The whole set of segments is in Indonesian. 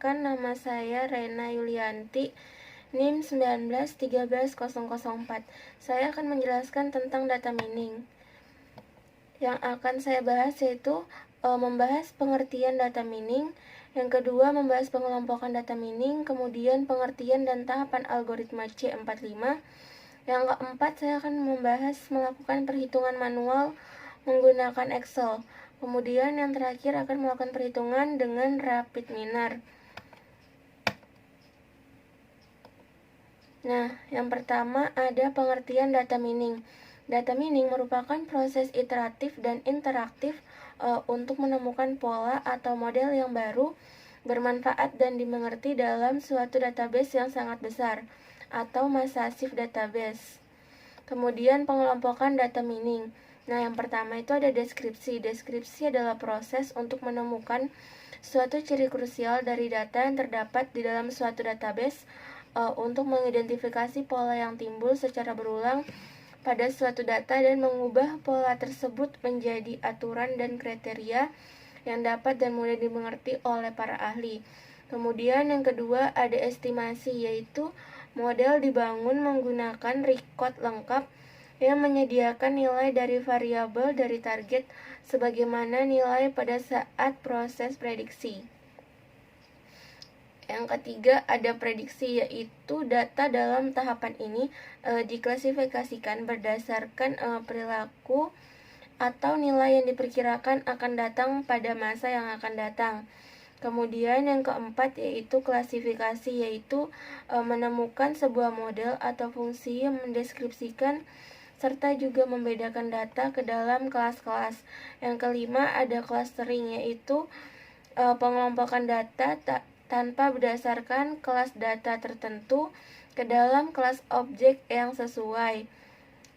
Perkenalkan, nama saya Rena Yulianti, NIM 19130004. Saya akan menjelaskan tentang data mining. Yang akan saya bahas yaitu membahas pengertian data mining. Yang kedua, membahas pengelompokan data mining, kemudian pengertian dan tahapan algoritma C45. Yang keempat, saya akan membahas melakukan perhitungan manual menggunakan Excel. Kemudian yang terakhir akan melakukan perhitungan dengan rapid miner. Nah, yang pertama ada pengertian data mining. Data mining merupakan proses iteratif dan interaktif untuk menemukan pola atau model yang baru, bermanfaat dan dimengerti dalam suatu database yang sangat besar atau massif database. Kemudian pengelompokan data mining. Nah, yang pertama itu ada deskripsi. Deskripsi adalah proses untuk menemukan suatu ciri krusial dari data yang terdapat di dalam suatu database untuk mengidentifikasi pola yang timbul secara berulang pada suatu data dan mengubah pola tersebut menjadi aturan dan kriteria yang dapat dan mudah dimengerti oleh para ahli. Kemudian yang kedua ada estimasi, yaitu model dibangun menggunakan record lengkap yang menyediakan nilai dari variabel dari target sebagaimana nilai pada saat proses prediksi. Yang ketiga ada prediksi, yaitu data dalam tahapan ini diklasifikasikan berdasarkan perilaku atau nilai yang diperkirakan akan datang pada masa yang akan datang. Kemudian yang keempat yaitu klasifikasi, yaitu menemukan sebuah model atau fungsi yang mendeskripsikan serta juga membedakan data ke dalam kelas-kelas. Yang kelima ada clustering, yaitu pengelompokan data tanpa berdasarkan kelas data tertentu ke dalam kelas objek yang sesuai.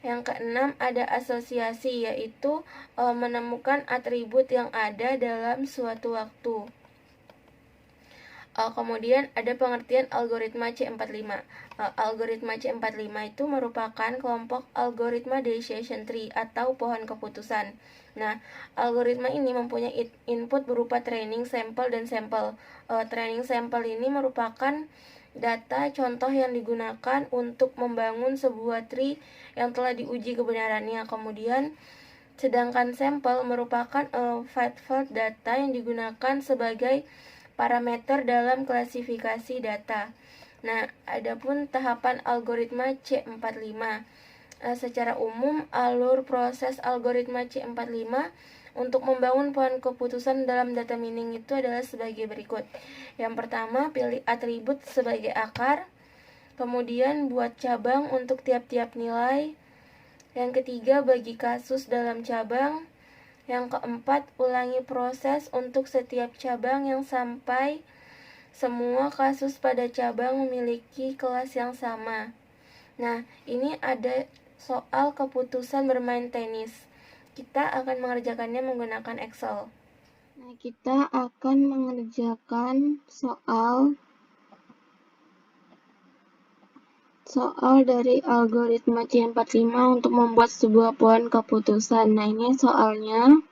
Yang keenam ada asosiasi, yaitu menemukan atribut yang ada dalam suatu waktu. Kemudian ada pengertian algoritma C45. Algoritma C45 itu merupakan kelompok algoritma decision tree atau pohon keputusan. Nah, algoritma ini mempunyai input berupa training, sampel, dan sampel. Training sampel ini merupakan data contoh yang digunakan untuk membangun sebuah tree yang telah diuji kebenarannya. Kemudian sedangkan sampel merupakan field data yang digunakan sebagai parameter dalam klasifikasi data. Nah, adapun tahapan algoritma C45. Secara umum, alur proses algoritma C45 untuk membangun pohon keputusan dalam data mining itu adalah sebagai berikut. Yang pertama, pilih atribut sebagai akar. Kemudian buat cabang untuk tiap-tiap nilai. Yang ketiga, bagi kasus dalam cabang. Yang keempat, ulangi proses untuk setiap cabang yang sampai semua kasus pada cabang memiliki kelas yang sama. Nah, ini ada soal keputusan bermain tenis. Kita akan mengerjakannya menggunakan Excel. Nah, kita akan mengerjakan soal dari algoritma C45 untuk membuat sebuah pohon keputusan. Nah, ini soalnya.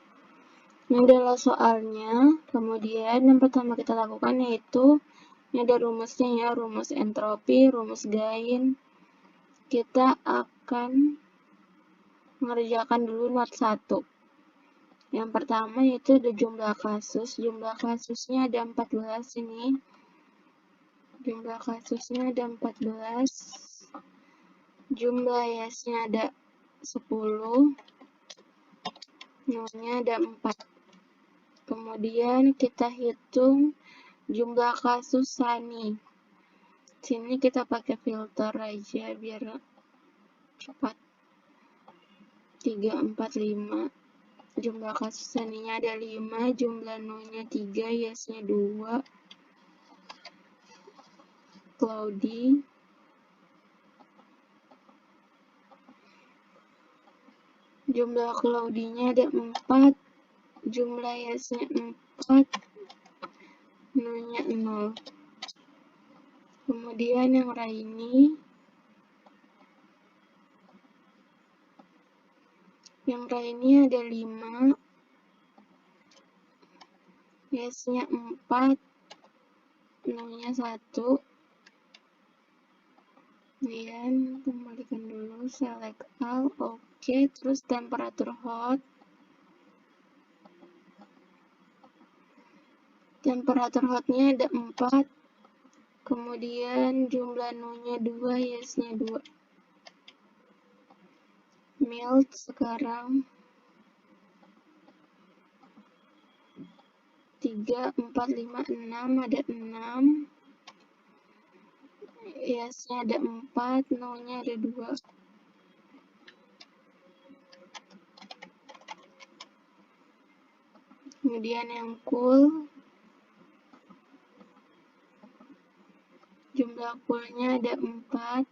Ini adalah soalnya. Kemudian yang pertama kita lakukan yaitu ini ada rumusnya ya, rumus entropi, rumus gain. Kita akan mengerjakan dulu not 1. Yang pertama yaitu ada jumlah kasus. Jumlah kasusnya ada 14 ini. Jumlah kasusnya ada 14. Jumlah yes-nya ada 10. Nolnya ada 4. Kemudian kita hitung jumlah kasus Sani. Sini kita pakai filter aja biar cepat. 3, 4, 5. Jumlah kasus Saninya ada 5, jumlah no-nya 3, yes-nya 2. Cloudy. Jumlah cloudy-nya ada 4, jumlah yes-nya 4, no-nya 0. Kemudian yang rainy. Yang rainy ada 5, yes-nya 4, nolnya 1. Kemudian kembalikan dulu, select all, oke. Terus temperatur hot. Temperatur hotnya ada 4. Kemudian jumlah nolnya 2, yes-nya 2. Melt sekarang 3, 4, 5, 6, ada 6. Yes-nya ada 4, nolnya ada 2. Kemudian yang cool, jumlah coolnya ada 4.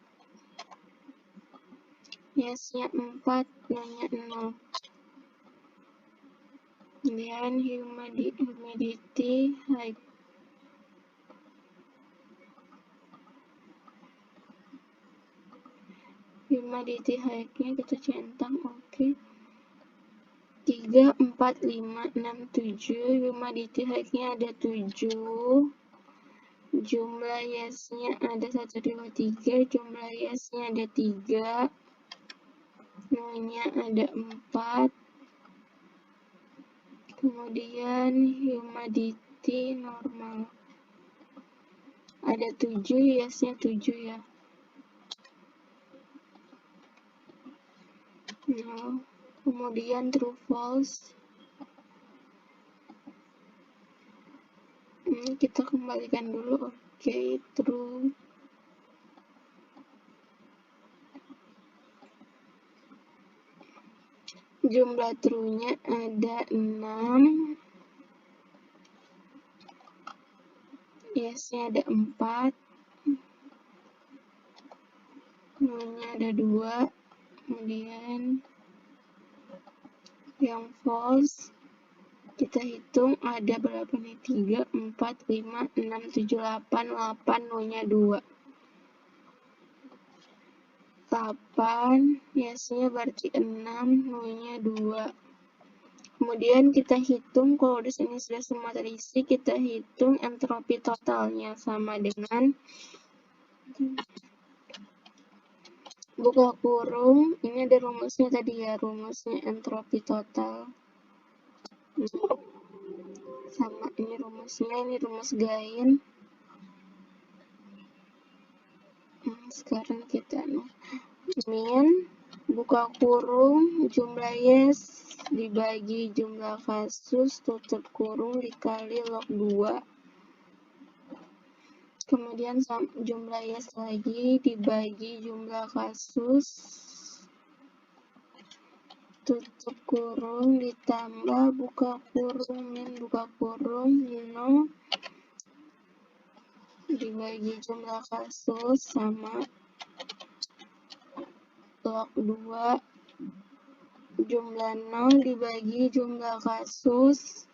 Yes-nya 4, nolnya 0. Kemudian humidity high. Humidity high-nya kita centang, oke. 3, 4, 5, 6, 7. Humidity high-nya ada 7. Jumlah yes-nya ada 1, 2, 3. Jumlah yes-nya ada 3. Nolnya ada 4. Kemudian humidity normal ada 7, yes-nya 7 ya. Nah, kemudian true false. Kita kembalikan dulu, oke, true. Jumlah true-nya ada 6. Yes-nya ada 4. Nolnya ada 2. Kemudian yang false kita hitung ada berapa nih? 3, 4, 5, 6, 7, 8. 8 nolnya 2. 8, yes-nya berarti 6, nolnya 2. Kemudian kita hitung, kalau di sini sudah semua terisi, kita hitung entropi totalnya sama dengan buka kurung. Ini ada rumusnya tadi ya, rumusnya entropi total. Sama ini rumusnya, ini rumus Gain. Sekarang kita min buka kurung jumlah yes dibagi jumlah kasus tutup kurung dikali log 2. Kemudian jumlah yes lagi dibagi jumlah kasus tutup kurung ditambah buka kurung min buka kurung 0 dibagi jumlah kasus sama log 2 jumlah 0 dibagi jumlah kasus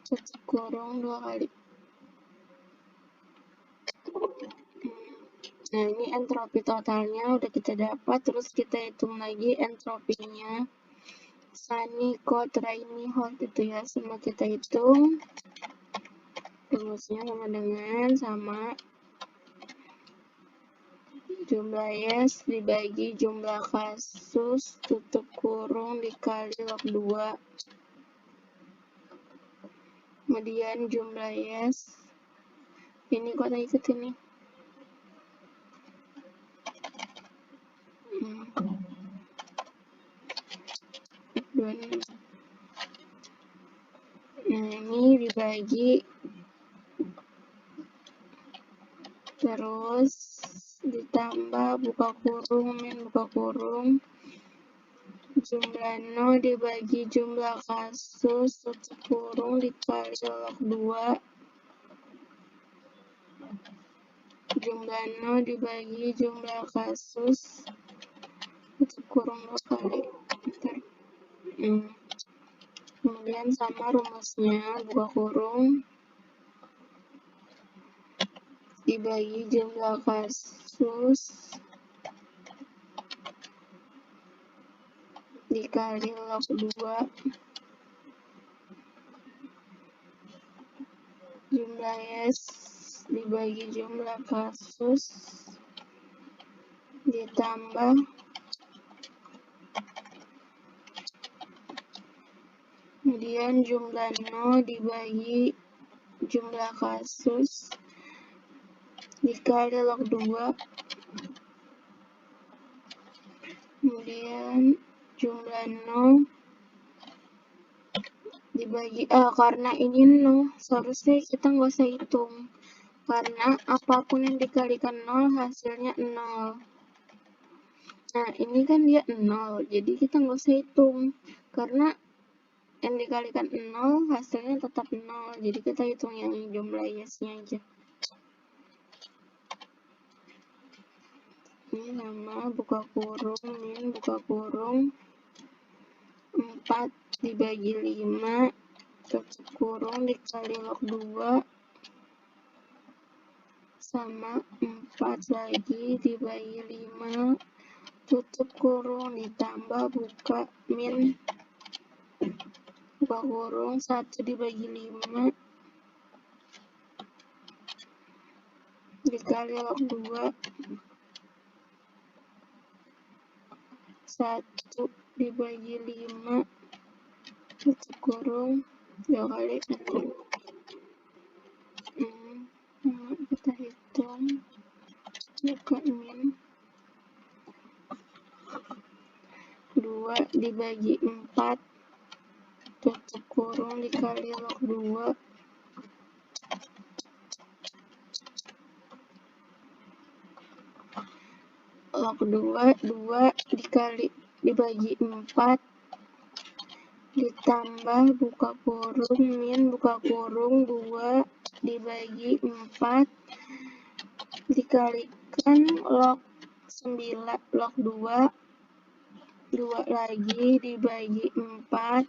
tutup kurung 2 kali. Nah, ini entropi totalnya udah kita dapat, terus kita hitung lagi entropinya. Sunny, cold, rainy, hot itu ya, semua kita hitung. Rumusnya sama dengan jumlah yes dibagi jumlah kasus tutup kurung dikali log 2. Kemudian jumlah yes. Ini kok tak ikut ini. Nah, ini dibagi terus ditambah buka kurung min buka kurung jumlah 0 dibagi jumlah kasus tutup kurung dikali log 2 jumlah 0 dibagi jumlah kasus tutup kurung 2 kali. Kemudian sama rumusnya buka kurung dibagi jumlah kasus dikali log 2 jumlah yes dibagi jumlah kasus ditambah kemudian jumlah no dibagi jumlah kasus dikali log 2, kemudian jumlah no dibagi karena ini no seharusnya kita nggak usah hitung karena apapun yang dikalikan 0 hasilnya 0. Nah ini kan dia 0, jadi kita nggak usah hitung karena yang dikalikan 0 hasilnya tetap 0, jadi kita hitung yang jumlah yes-nya aja. Ini sama buka kurung min buka kurung 4 dibagi 5 tutup kurung dikali log 2 sama 4 lagi dibagi 5 tutup kurung ditambah buka min buka kurung 1 dibagi 5 dikali log 2 1 dibagi 5 tutup kurung 2 kali 6. Kita hitung buka min 2 dibagi 4 tutup kurung dikali log 2 log 2 dikali dibagi 4 ditambah buka kurung min buka kurung 2 dibagi 4 dikalikan log 9 log 2 lagi dibagi 4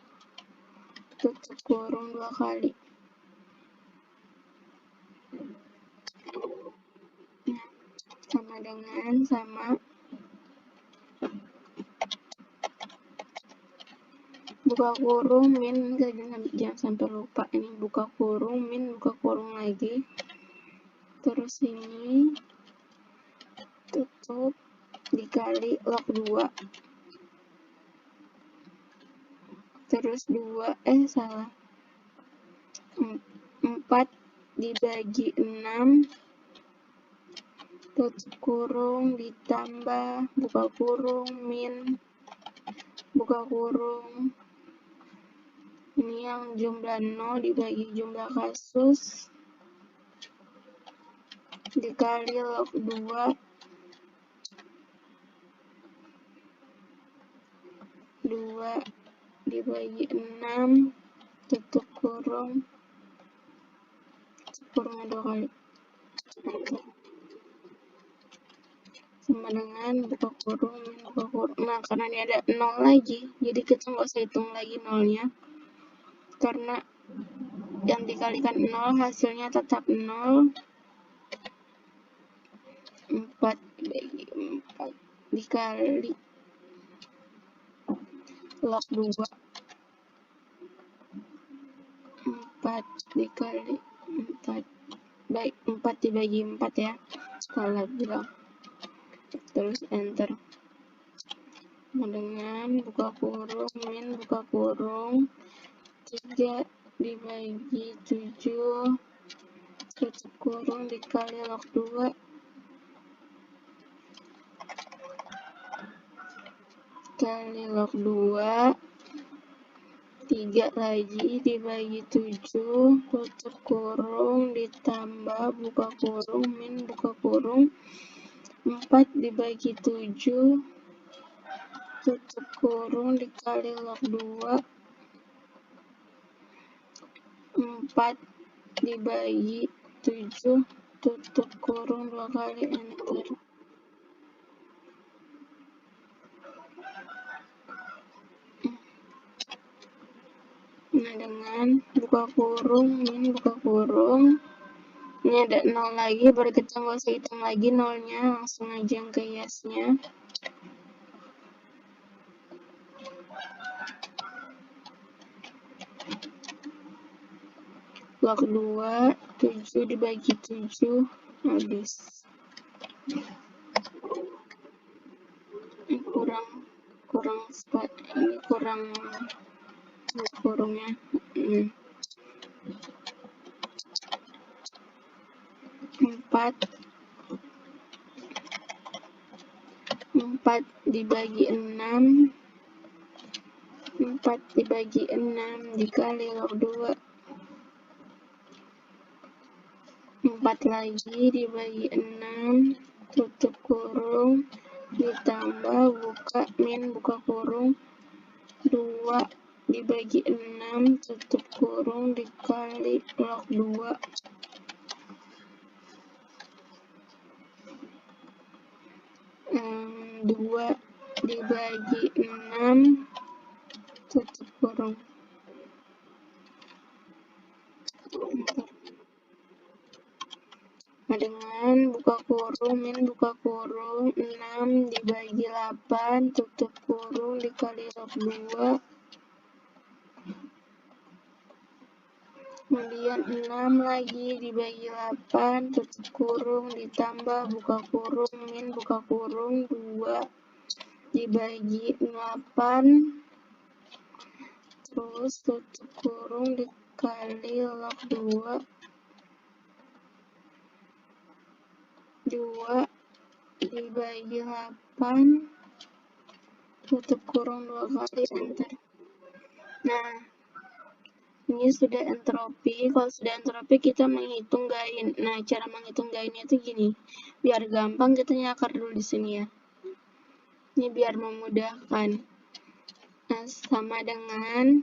tutup kurung 2 kali. Nah, sama dengan sama buka kurung min, jangan sampai lupa ini buka kurung min buka kurung lagi, terus ini tutup dikali log 2 terus 4 dibagi 6 tutup kurung ditambah buka kurung min buka kurung ini yang jumlah 0 dibagi jumlah kasus dikali log 2 dibagi 6 tutup kurung 2 kali sama dengan buka kurung min buka kurung. Nah karena ini ada 0 lagi jadi kita nggak usah hitung lagi 0-nya karena yang dikalikan 0 hasilnya tetap 0. 4 dibagi 4 dikali log 2 4 dikali 4 baik 4 dibagi 4 ya salah bilang, terus enter dengan buka kurung min buka kurung 3 dibagi 7 tutup kurung dikali log 2 kali log 2 3 lagi dibagi 7 tutup kurung ditambah buka kurung min buka kurung 4 dibagi 7 tutup kurung dikali log 2 4 dibagi 7 tutup kurung 2 kali enter. Nah dengan buka kurung min buka kurung ini ada 0 lagi baru kita nggak usah hitung lagi 0-nya langsung aja yang ke yes-nya. log 2, 7 dibagi 7, habis. Ini kurang spot, ini kurang kurungnya. 4 dibagi 6, 4 dibagi 6 dikali log 2, 4 lagi dibagi 6, tutup kurung, ditambah buka kurung, 2 dibagi 6, tutup kurung, dikali log 2. 2 dibagi 6, tutup kurung. Nah, dengan buka kurung, buka kurung, 6 dibagi 8, tutup kurung, dikali log 2. Kemudian 6 lagi dibagi 8, tutup kurung, ditambah buka kurung, 2 dibagi 8, terus tutup kurung, dikali log 2. 2 dibagi 8, tutup kurung 2 kali, enter. Nah, ini sudah entropi. Kalau sudah entropi, kita menghitung gain. Nah, cara menghitung gainnya itu gini. Biar gampang, kita nyakar dulu di sini ya. Ini biar memudahkan. Nah, sama dengan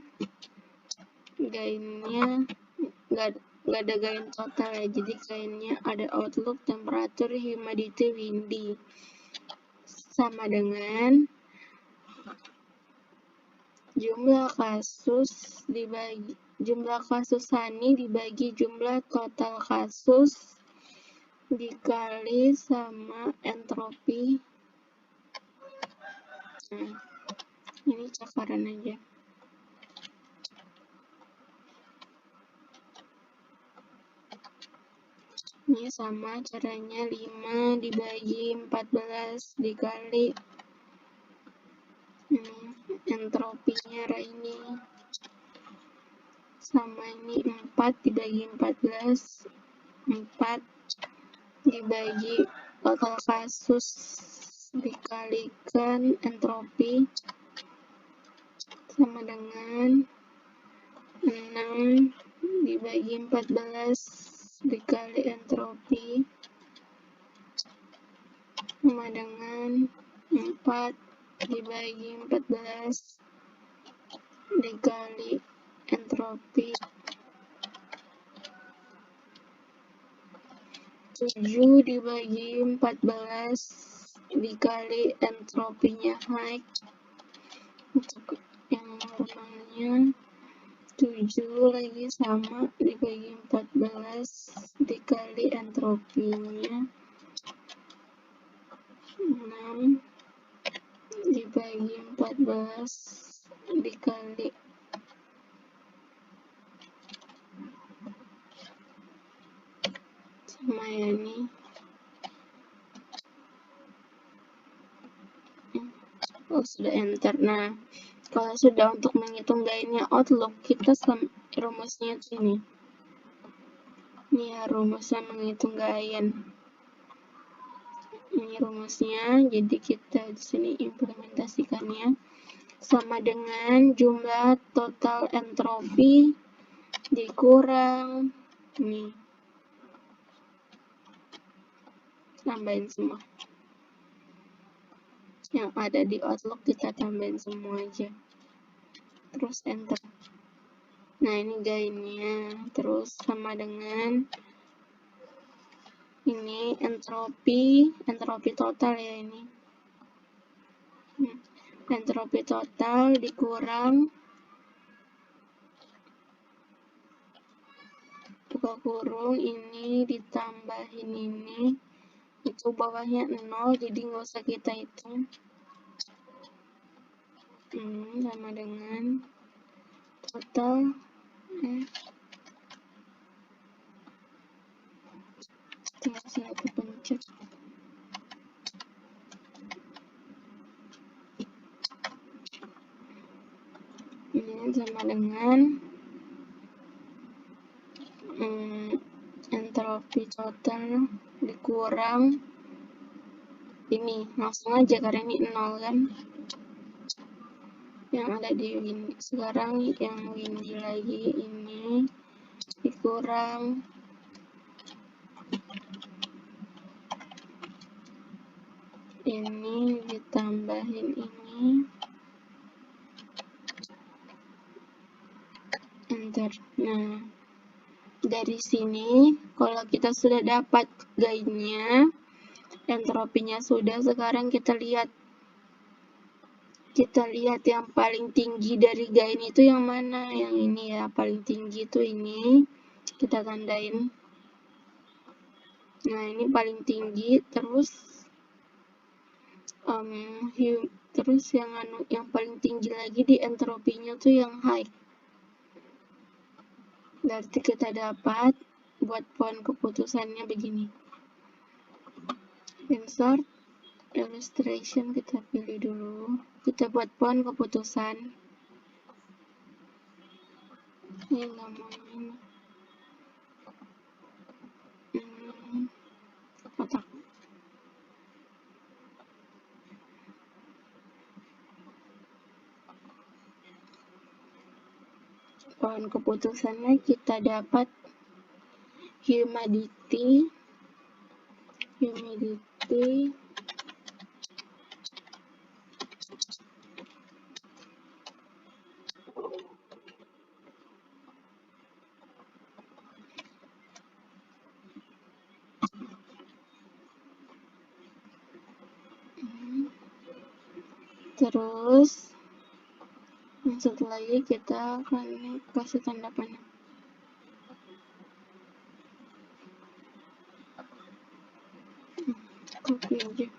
gainnya nggak ada gain total ya. Jadi gainnya ada outlook, temperatur, humidity, windy. Sama dengan jumlah kasus Hani dibagi jumlah total kasus dikali sama entropi. Nah, ini cakaran aja. Ini sama caranya, 5 dibagi 14 dikali entropinya ini. Sama ini 4 dibagi 14, 4 dibagi total kasus dikalikan entropi, sama dengan 6 dibagi 14 dikali entropi, sama dengan 4 dibagi 14 dikali entropi, 7 dibagi 14 dikali entropinya high. Untuk yang normalnya 7 lagi sama dibagi 14 dikali entropinya, 6 dibagi 14 dikali sama ya ini. Oh, sudah enter. Nah, kalau sudah untuk menghitung gainnya outlook, kita rumusnya ini. Ini ya rumusnya menghitung gain. Ini rumusnya, jadi kita di sini implementasikannya sama dengan jumlah total entropi dikurang ini, tambahin semua yang ada di outlook, kita tambahin semua aja, terus enter. Nah, ini gainnya, terus sama dengan ini entropi total ya, ini entropi total dikurang buka kurung, ini ditambahin ini, itu bawahnya 0, jadi nggak usah kita hitung. Sama dengan total Terus saya pencet. Ini sama dengan entropi total dikurang ini, langsung aja karena ini 0 kan, yang ada di windy. Sekarang yang windy lagi ini dikurang ini ditambahin ini, enter. Nah, dari sini kalau kita sudah dapat gainnya, entropinya sudah, sekarang kita lihat yang paling tinggi dari gain itu yang mana. Yang ini ya, paling tinggi itu ini, kita tandain. Nah, ini paling tinggi. Terus yang paling tinggi lagi di entropinya tuh yang high. Berarti kita dapat buat pohon keputusannya begini. Insert illustration, kita pilih dulu. Kita buat pohon keputusan. Ini namanya kotak. Pohon keputusannya kita dapat humidity terus setelah lagi kita akan kasih tanda panah. Copy aja.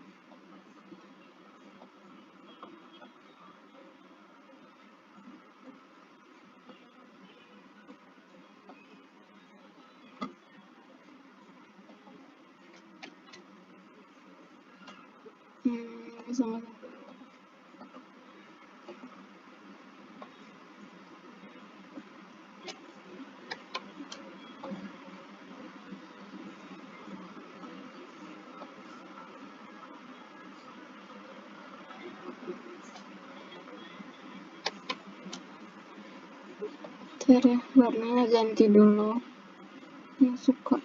Sama-sama. Ntar ya, warnanya ganti dulu. Yang suka.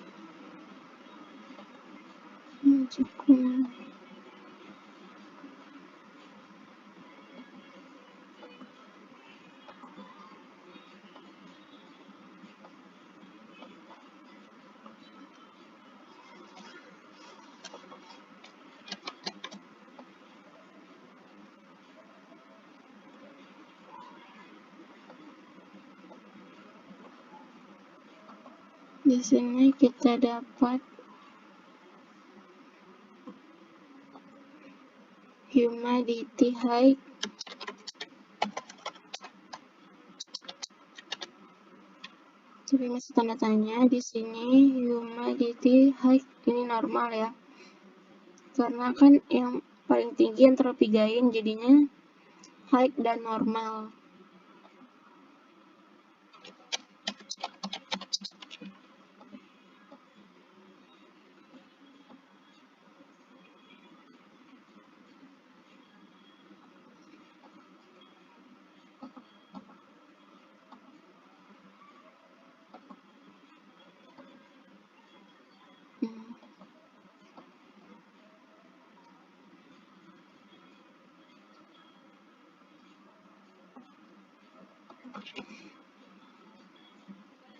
Di sini kita dapat humidity high, tapi masih tanda tanya. Di sini humidity high ini normal ya, karena kan yang paling tinggi entropi gain, jadinya high dan normal.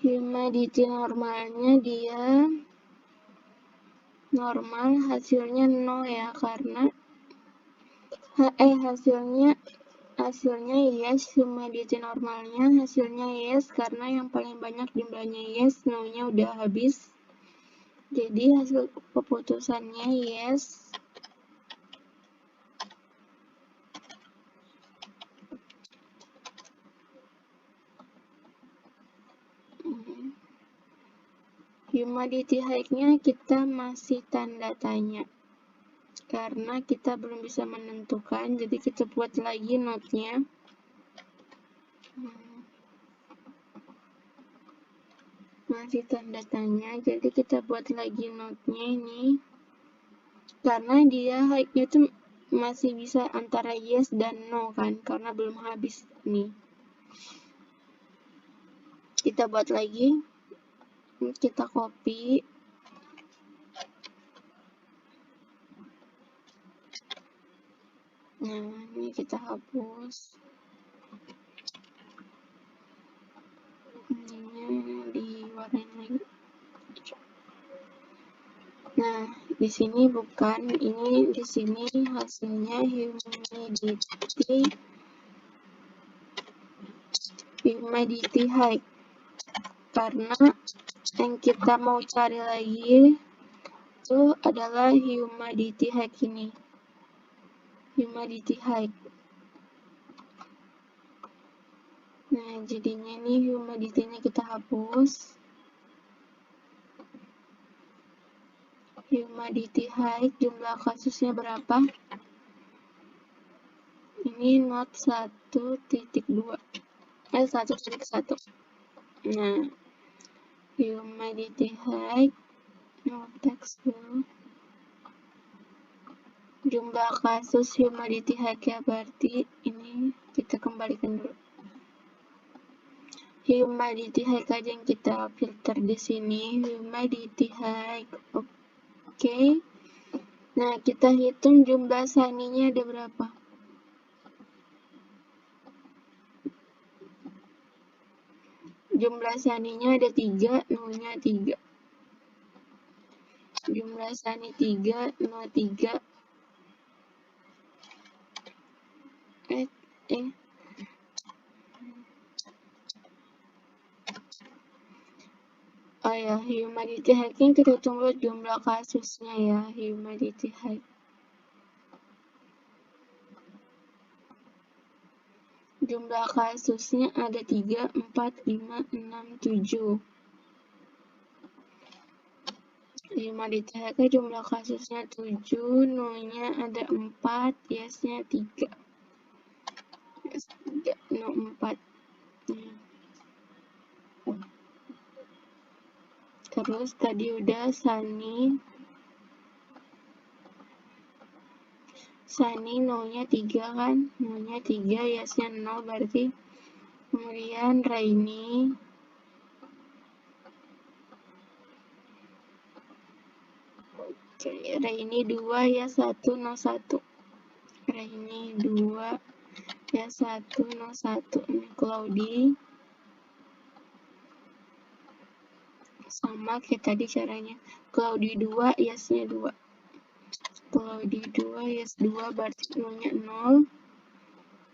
Humidity normalnya dia normal, hasilnya 0 ya, karena hasilnya yes, humidity normalnya hasilnya yes, karena yang paling banyak jumlahnya yes, no-nya udah habis, jadi hasil keputusannya yes. Humidity height-nya kita masih tanda tanya karena kita belum bisa menentukan, jadi kita buat lagi note-nya. Masih tanda tanya, jadi kita buat lagi note-nya ini karena dia height-nya tuh masih bisa antara yes dan no kan, karena belum habis nih. Kita buat lagi, kita copy, nah ini kita hapus, ininya diwarnain lagi. Nah, di sini bukan, ini di sini hasilnya humidity height. Karena yang kita mau cari lagi itu adalah humidity height ini. Humidity height. Nah, jadinya ini humidity-nya kita hapus. Humidity height, jumlah kasusnya berapa? Ini not 1.2. 1.1. Nah, humidity height, teks dulu. Jumlah kasus humidity height ya, berarti ini kita kembalikan dulu. Humidity height aja yang kita filter di sini. Humidity height, oke. Nah, kita hitung jumlah saninya ada berapa. Jumlah saninya ada 3, no-nya 3. Jumlah sani 3, no 3. Oh ya, humidity height-nya kita tunggu jumlah kasusnya ya, humidity height. Jumlah kasusnya ada 3, 4, 5, 6, 7. Humidity height-nya jumlah kasusnya 7, no-nya ada 4, yes-nya 3. Yes, 3, no 4. Terus tadi udah Sani no-nya 3 kan, no-nya 3, yes-nya 0 berarti. Kemudian Raini, Raini 2, yes 1, no 1. Raini 2, yes 1, no 1. Ini Cloudy. Sama kayak tadi caranya. Cloudy 2, yes-nya 2. Cloudy 2, yes 2, berarti no-nya 0.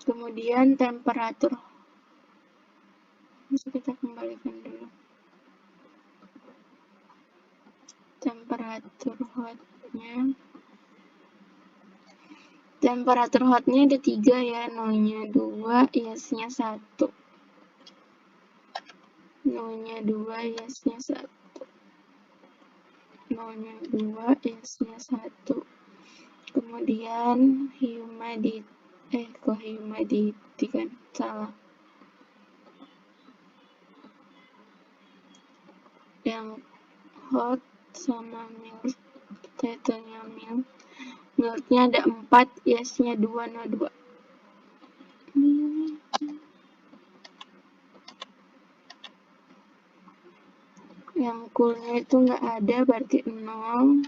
Kemudian temperatur. Bisa kita kembalikan dulu. Temperatur hotnya ada 3 ya, no-nya 2, yes-nya 1. No-nya 2, yes-nya 1. No-nya 2, yes-nya 1. Kemudian humidity kan, salah. Yang hot sama milk, potato-nya milk. Milk-nya ada 4, yes-nya 2, no 2. Yang cool-nya itu nggak ada, berarti 0.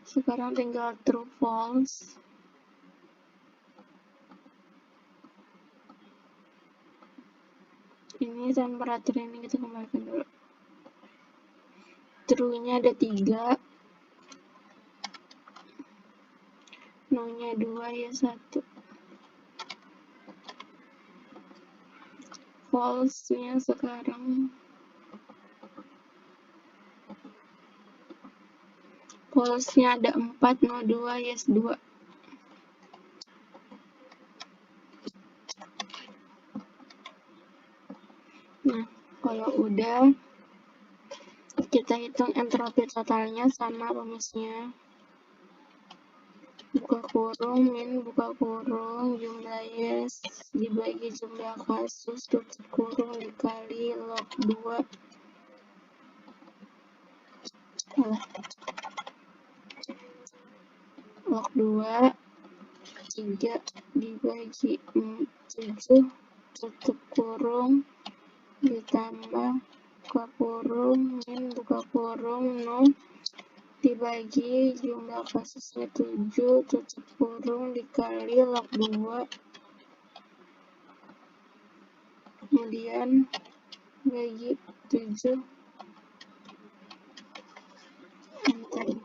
Sekarang tinggal true false. Ini temperatur ini kita kembalikan dulu. True-nya ada 3. No-nya 2, ya 1. False-nya sekarang. False-nya ada 4, no 2, yes 2. Nah, Kalau udah, kita hitung entropi totalnya sama rumusnya. Buka kurung, min buka kurung, jumlah yes dibagi jumlah kasus, tutup kurung dikali log 2. Log 2, 3 dibagi 7, tutup kurung, ditambah buka kurung, min buka kurung, 0, dibagi jumlah kasusnya 7, tutup kurung, dikali log 2, kemudian bagi 7, enter.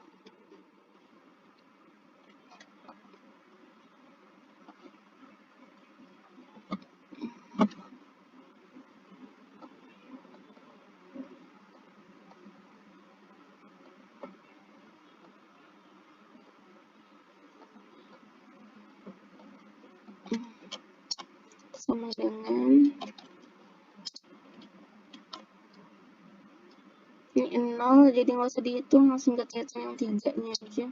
Sama dengan ini 0, jadi nggak usah dihitung, langsung kita hitung yang 3-nya aja.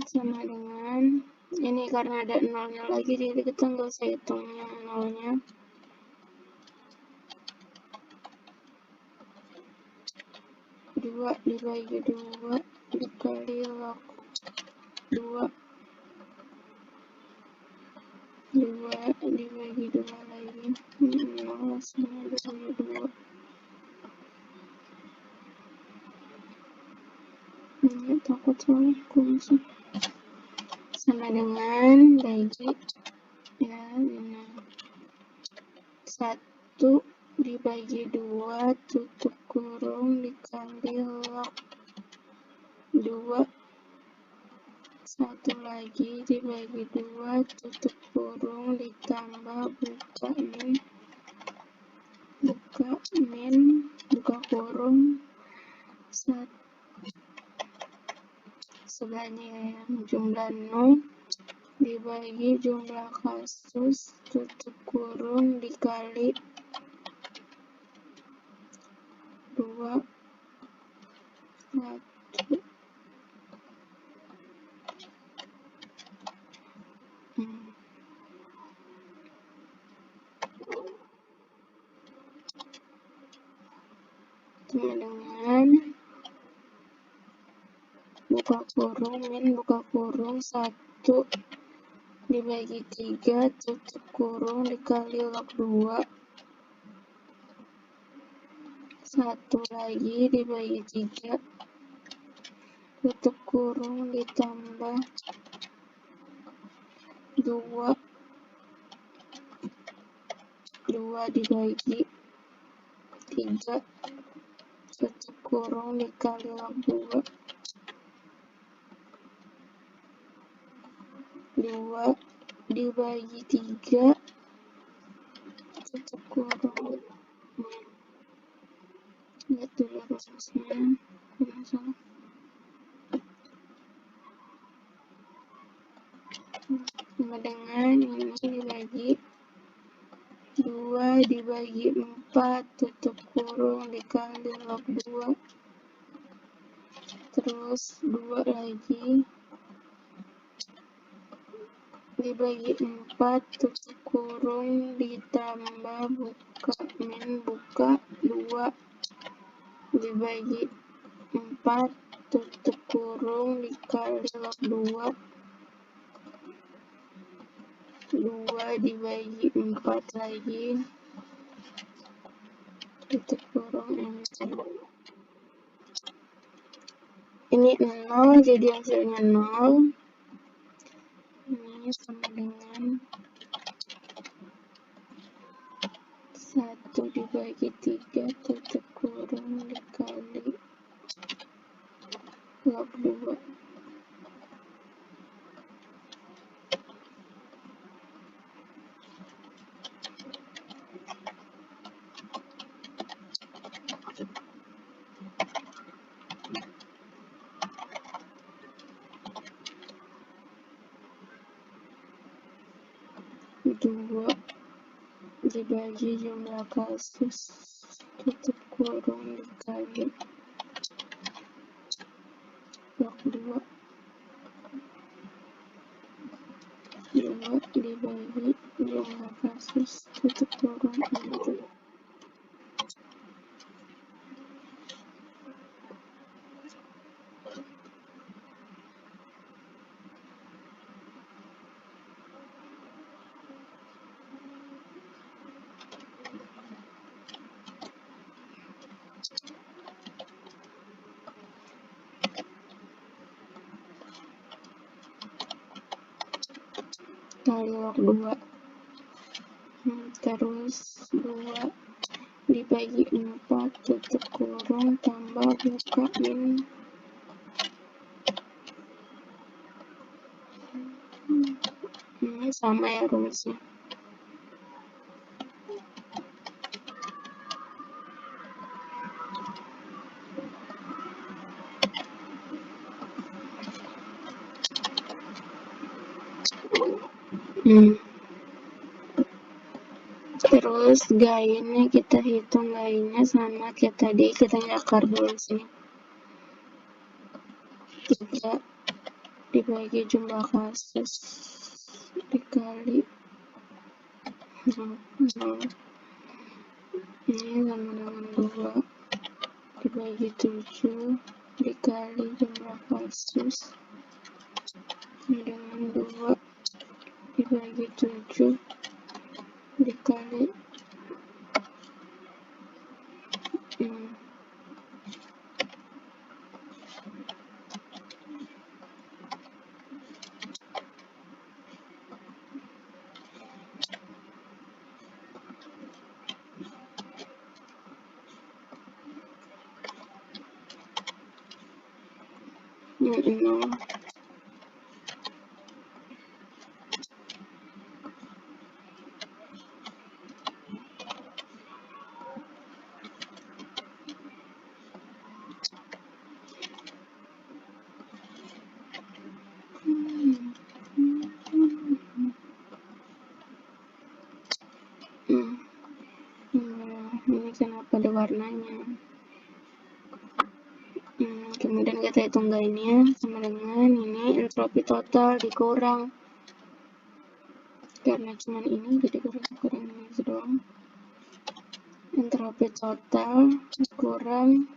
Sama dengan ini, karena ada 0-nya lagi, jadi kita nggak usah hitung yang 0-nya. Dua dibagi 2 dikali log 2, 2 dibagi 2 lagi, 0 sama dibagi 2. Ini takut soalnya kunci. Sama dengan bagi ya, 1 dibagi 2 tutup kurung dikali log 2, 1 lagi dibagi 2 tutup kurung ditambah buka min buka kurung 1 sebelahnya yang jumlah 0 dibagi jumlah kasus tutup kurung dikali 2, 1. Sama dengan buka kurung min buka kurung 1 dibagi 3 tutup kurung dikali log 2, 1 lagi dibagi 3 tutup kurung ditambah 2 dibagi 3 tutup kurung dikali log 2, 2 dibagi 3 tutup kurung. Lihat dulu rumusnya, masalah. Sama dengan ini dibagi 2 dibagi 4 tutup kurung dikali log 2, terus 2 lagi dibagi 4 tutup kurung ditambah buka min buka 2 dibagi 4 tutup kurung dikali log 2, 2 dibagi 4 lagi tutup kurung enter. Ini 0, jadi hasilnya 0. Ini sama dengan 1 dibagi 3 tutup kurung dikali log 2. 2 dibagi jumlah kasus tutup kurung dikali log 2 dibagi jumlah kasus tutup kurung itu. Kali log 2 terus 2 dibagi 4 tutup kurung tambah buka min sama ya rumusnya. Terus gainnya kita hitung gainnya sama kayak tadi, kita nyakar dulu sini. 3 dibagi jumlah kasus dikali 0. Ini sama dengan 2 dibagi 7 dikali jumlah kasus dengan 2 dibagi 7 dikali 6. Ini kenapa ada warnanya? Kemudian kita hitung gainnya sama dengan ini entropi total dikurang, karena cuman ini jadi kurang ini doang. Entropi total dikurang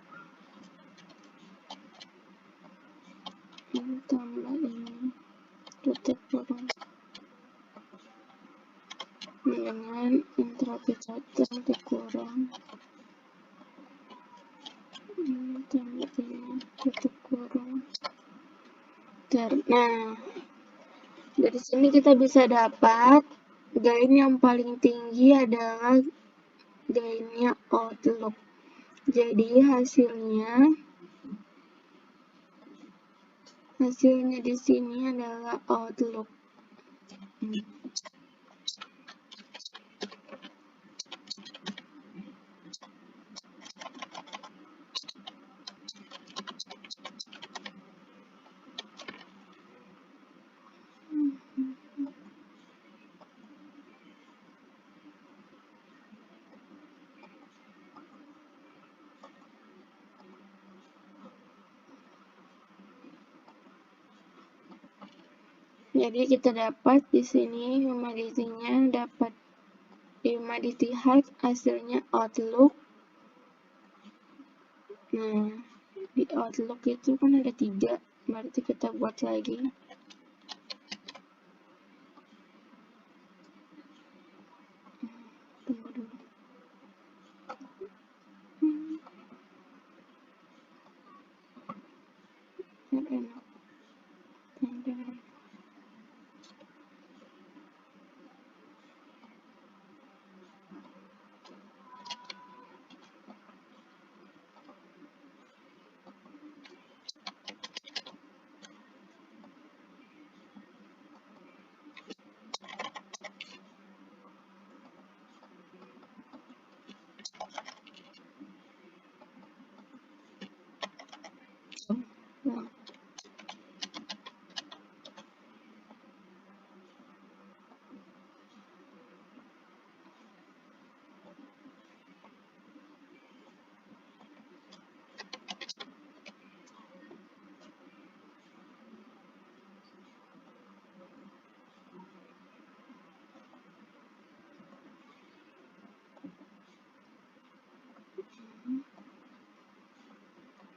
tambah ini tutup kurung dengan entropi total dikurang tambah ini tutup kurung. Nah, dari sini kita bisa dapat gain yang paling tinggi adalah gainnya outlook. Jadi hasilnya di sini adalah outlook. Jadi kita dapat di sini humidity-nya dapat humidity height hasilnya outlook. Nah, di outlook itu kan ada 3, berarti kita buat lagi. Tunggu dulu. Enak.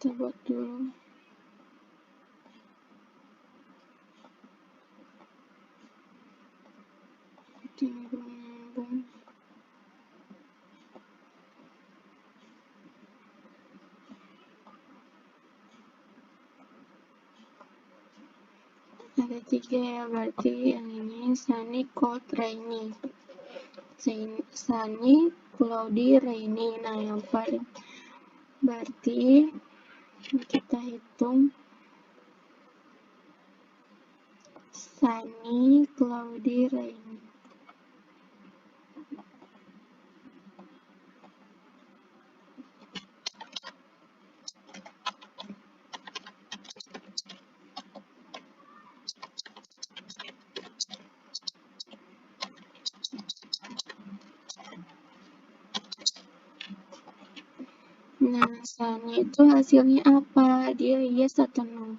kita buat dulu. Ini belum nyambung. Ada 3 ya, berarti yang ini sunny, cold, rainy. Sunny, cloudy, rainy. Nah, yang paling berarti kita hitung sunny, cloudy, rainy. Nah, sunny itu hasilnya apa? Dia yes atau no?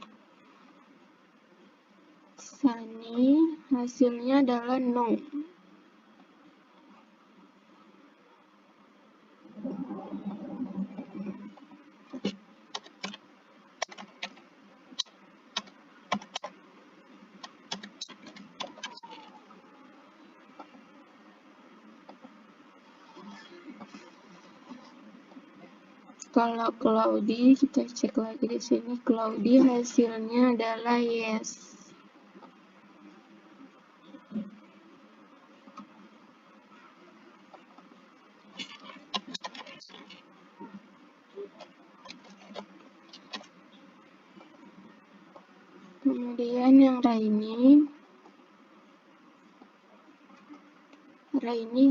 Sunny hasilnya adalah no. Kalau cloudy, kita cek lagi di sini. Cloudy hasilnya adalah yes. Kemudian yang rainy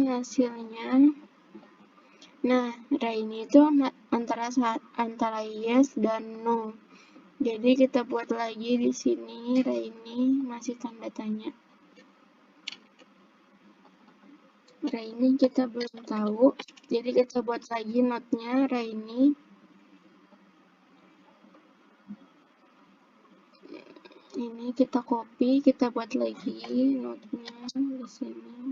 hasilnya, nah rainy itu antara yes dan no. Jadi kita buat lagi di sini rainy masih tanda tanya. Rainy kita belum tahu, jadi kita buat lagi notnya rainy. Ini kita copy, kita buat lagi notnya di sini.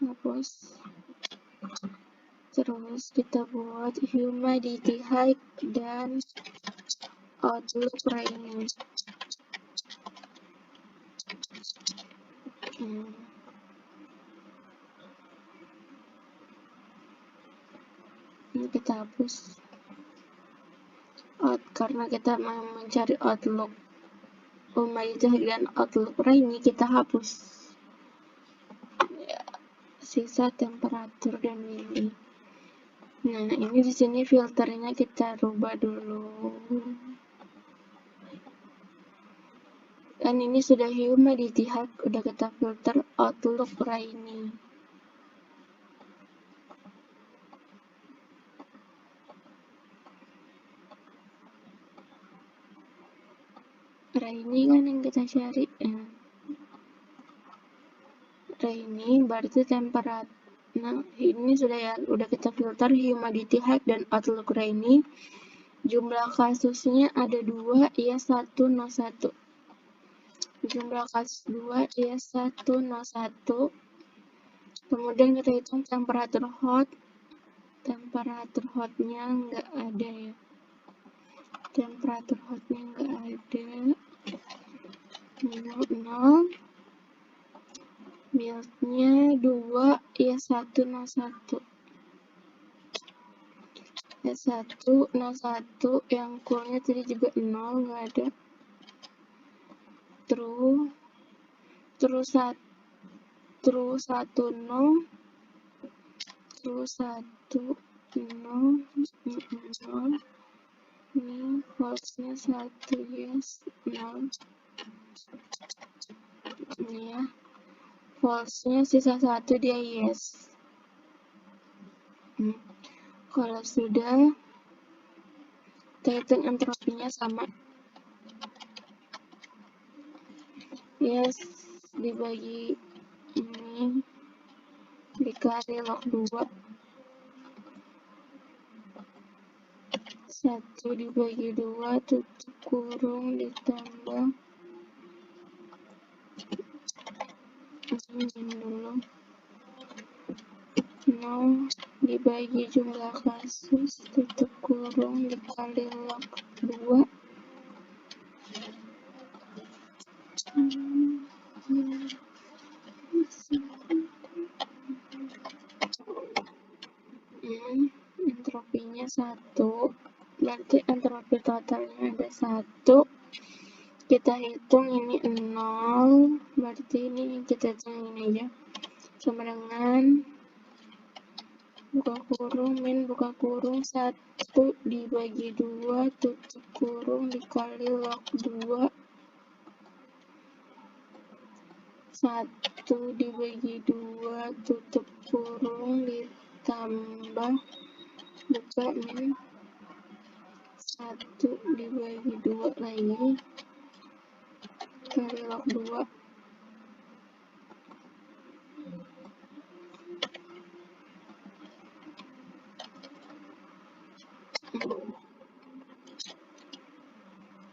Hapus. Terus kita buat humidity high dan outlook rainy. Ini kita hapus karena kita mau mencari outlook humidity dan outlook rainy, kita hapus ya, sisa temperatur dan mili. Nah, ini di sini filternya kita rubah dulu. Dan ini sudah humidity high, udah kita filter outlook rainy. Rainy kan yang kita cari ya. Rainy berarti temperatur. Nah, ini sudah ya, udah kita filter humidity high dan outlook rainy. Jumlah kasusnya ada 2, ya 1, no 1. Jumlah kasus 2, ya 1, no 1. Kemudian kita hitung temperatur hot. Temperatur hotnya nggak ada ya. Temperatur hotnya nggak ada. 0. Miltnya 2, ya 1, no 1. Ya 1, no 1. Yang coolnya tadi juga 0, nggak ada. Terus 1, no. Terus 1, no. 0. Ini false-nya 1, yes, 0. Ini ya. False-nya sisa 1, dia yes. Kalau sudah, kita hitung entropinya sama. Yes, dibagi ini, dikali log 2. 1 dibagi 2, tutup kurung, ditambah. Ini dulu. 0 dibagi jumlah kasus tutup kurung dikali log 2 entropinya 1, berarti entropi totalnya ada 1. Kita hitung ini 0, berarti ini kita hitung ini aja, sama dengan buka kurung min buka kurung 1 dibagi 2 tutup kurung dikali log 2 1 dibagi 2 tutup kurung ditambah buka min 1 dibagi 2 lagi kali log 2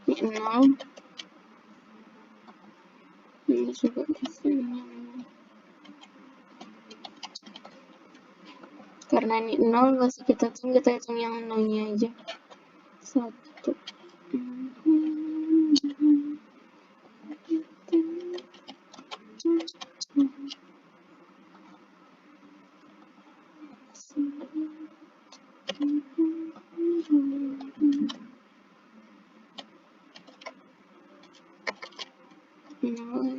ini 0 ini juga di sini karena ini 0 nggak usah kita hitung yang 0 nya aja 1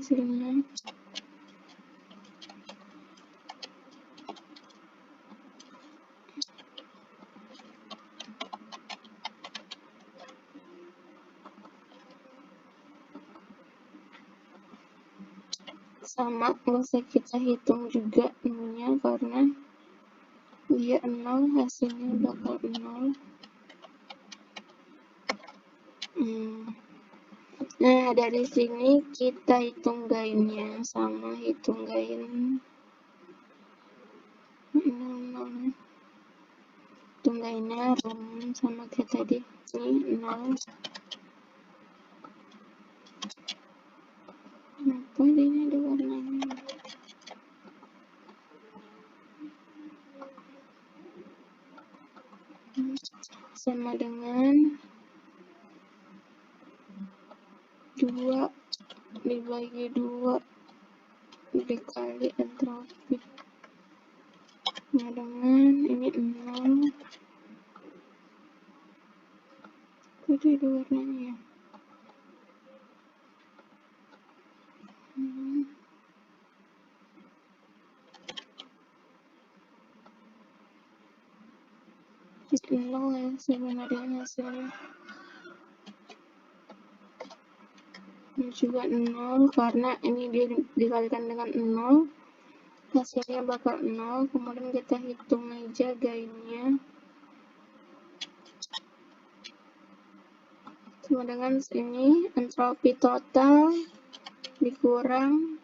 hasilnya sama, nggak usah kita hitung juga nolnya karena dia 0, hasilnya bakal 0. Nah, dari sini kita hitung gainnya, sama hitung gain 0, hitung gainnya rum sama kayak tadi, ini 0. Kenapa ini ada warnanya? Sama dengan 2 dibagi 2 dikali entropi. Nah, dengan ini 0. Kok ada warnanya ya? Itu 0 ya sebenarnya hasilnya. Ini juga 0 karena ini dikalikan dengan 0, hasilnya bakal 0. Kemudian kita hitung aja gainnya sama dengan ini entropi total dikurang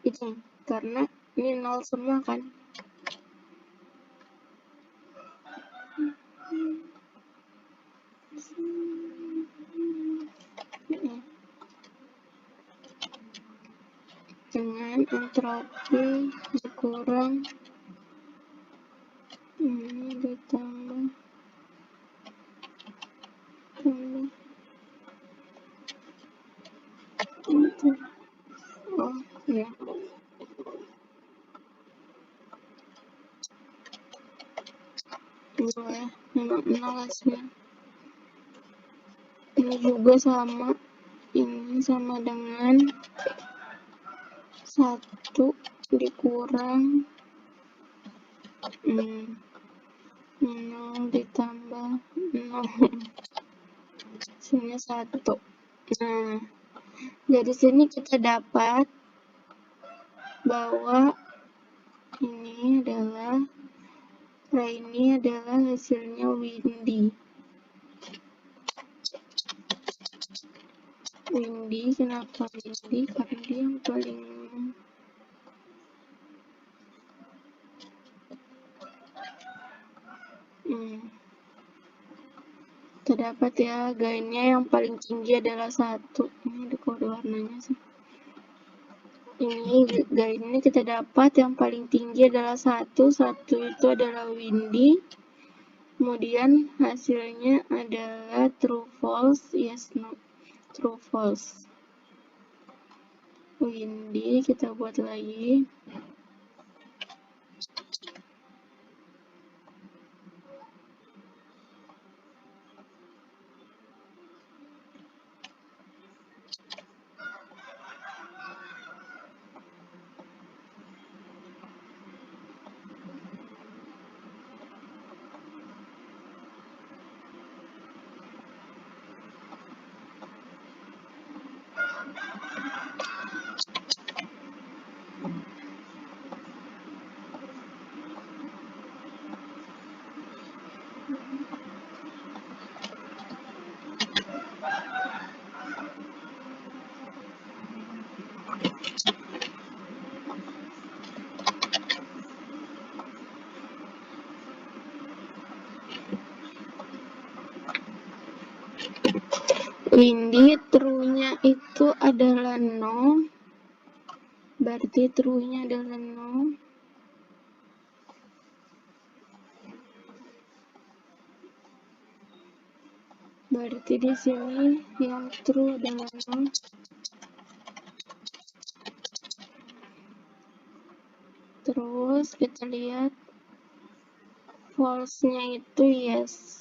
ini karena ini 0 semua kan. Dengan entropi dikurang ini ditambah itu. Oh ya, dua ya, memang 0 hasilnya. Ini juga sama, ini sama dengan 1 dikurang 0 ditambah 0 hasilnya 1. Nah, dari sini kita dapat bahwa ini adalah hasilnya Windy. Kenapa Windy? Karena dia yang paling terdapat ya, gainnya yang paling tinggi adalah 1. Ini ada kode warnanya sih. dari ini kita dapat yang paling tinggi adalah 1 itu adalah windy. Kemudian hasilnya adalah true false, yes no, true false. Windy kita buat lagi. Windy true-nya itu adalah no, berarti true-nya adalah no. Berarti di sini yang true adalah no. Terus kita lihat false-nya itu yes.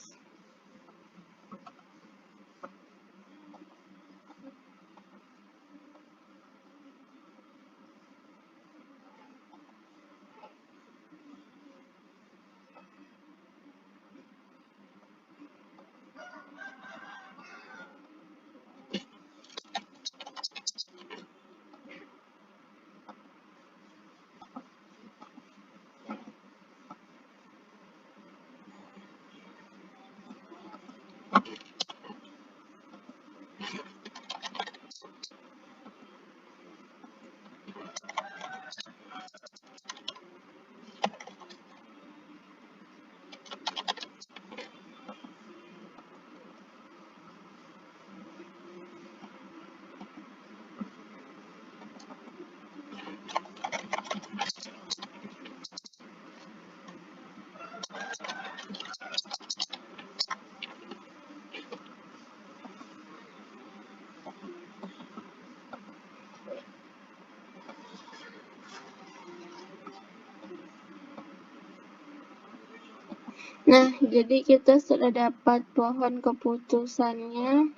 Nah, jadi kita sudah dapat pohon keputusannya.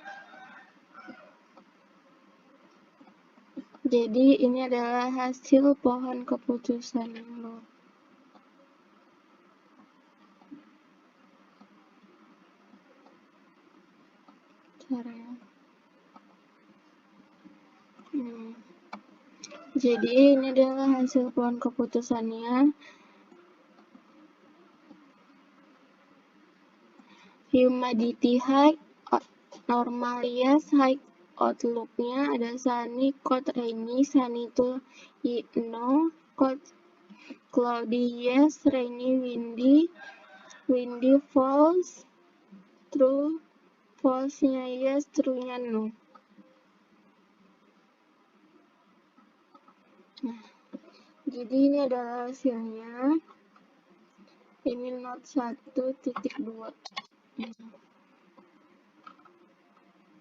Jadi ini adalah hasil pohon keputusan lo. Caranya. Jadi ini adalah hasil pohon keputusannya. Humidity high, normal yes, high outlook-nya ada sunny, cold, rainy. Sunny itu no, cold, cloudy yes, rainy, windy. Windy false, true, false-nya yes, true-nya no. Nah, jadi ini adalah hasilnya. Ini not 1.2.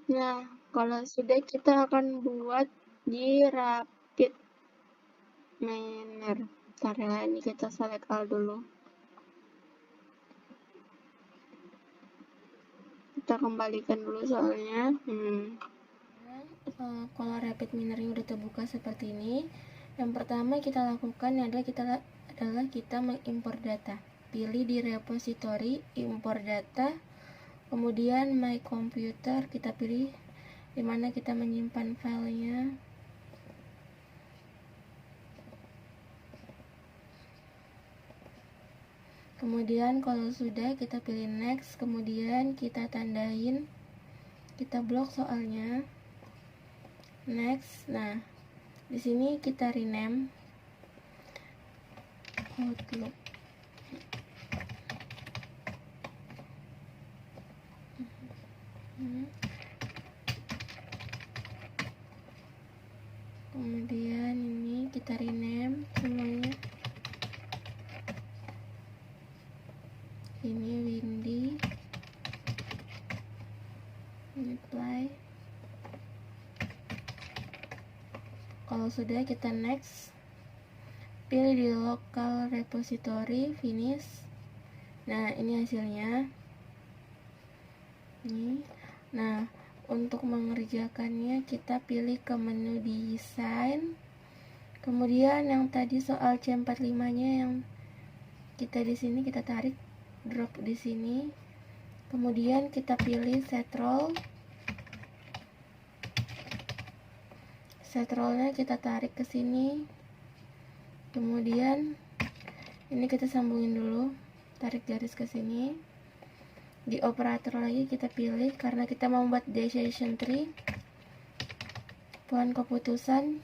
Nah, kalau sudah kita akan buat di rapid manner. Bentar ya, ini kita select all dulu. Kita kembalikan dulu soalnya. Kalau rapid manner-nya udah terbuka seperti ini, yang pertama kita lakukan adalah kita mengimpor data. Pilih di repository, impor data, kemudian my computer, kita pilih di mana kita menyimpan filenya. Kemudian kalau sudah, kita pilih next, kemudian kita tandain, kita blok soalnya. Next. Nah, di sini kita rename Outlook. Kemudian ini kita rename semuanya. Ini Windy, ini apply. Kalau sudah, kita next, pilih di local repository, finish. Nah, ini hasilnya ini. Nah, untuk mengerjakannya kita pilih ke menu desain, kemudian yang tadi soal C45 nya yang kita di sini kita tarik, drop di sini, kemudian kita pilih set role. Set role-nya kita tarik ke sini, kemudian ini kita sambungin dulu, tarik garis ke sini. Di operator lagi kita pilih, karena kita mau membuat decision tree, pohon keputusan,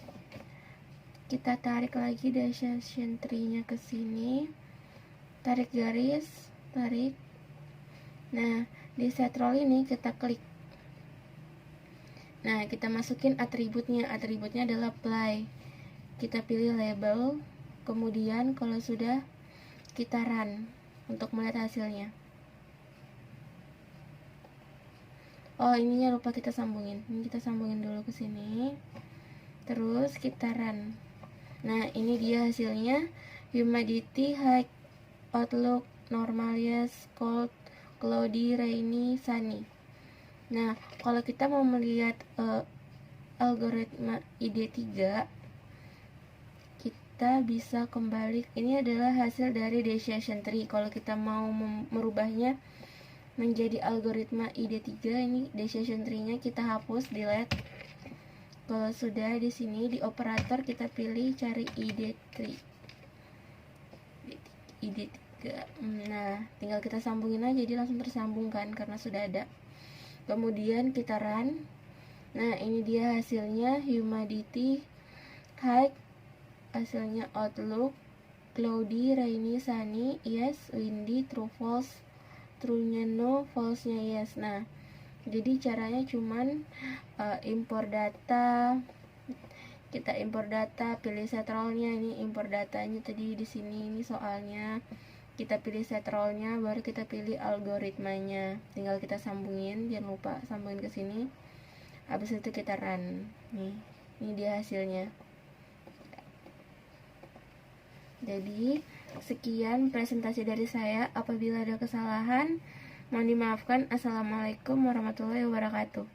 kita tarik lagi decision tree-nya ke sini, tarik garis, tarik. Nah, di set role ini kita klik. Nah, kita masukin atributnya. Atributnya adalah apply. Kita pilih label, kemudian kalau sudah kita run untuk melihat hasilnya. Oh, ininya lupa kita sambungin. Ini kita sambungin dulu ke sini. Terus kita run. Nah, ini dia hasilnya. Humidity, high, outlook, normal, yes, cold, cloudy, rainy, sunny. Nah, kalau kita mau melihat algoritma ID3, kita bisa kembali. Ini adalah hasil dari decision tree. Kalau kita mau merubahnya menjadi algoritma ID3, ini decision tree-nya kita hapus, delete. Kalau sudah, di sini di operator kita pilih cari ID3. Nah, tinggal kita sambungin aja, jadi langsung tersambung kan karena sudah ada. Kemudian kita run. Nah, ini dia hasilnya, humidity, high, hasilnya outlook, cloudy, rainy, sunny, yes, windy, true, false, true-nya no, false-nya yes. Nah, jadi caranya cuman impor data. Kita impor data, pilih set role-nya. Ini impor datanya tadi di sini, ini soalnya. Kita pilih set role-nya, baru kita pilih algoritmanya. Tinggal kita sambungin, jangan lupa sambungin ke sini. Habis itu kita run. Nih, ini dia hasilnya. Jadi, sekian presentasi dari saya. Apabila ada kesalahan, mohon dimaafkan. Assalamualaikum warahmatullahi wabarakatuh.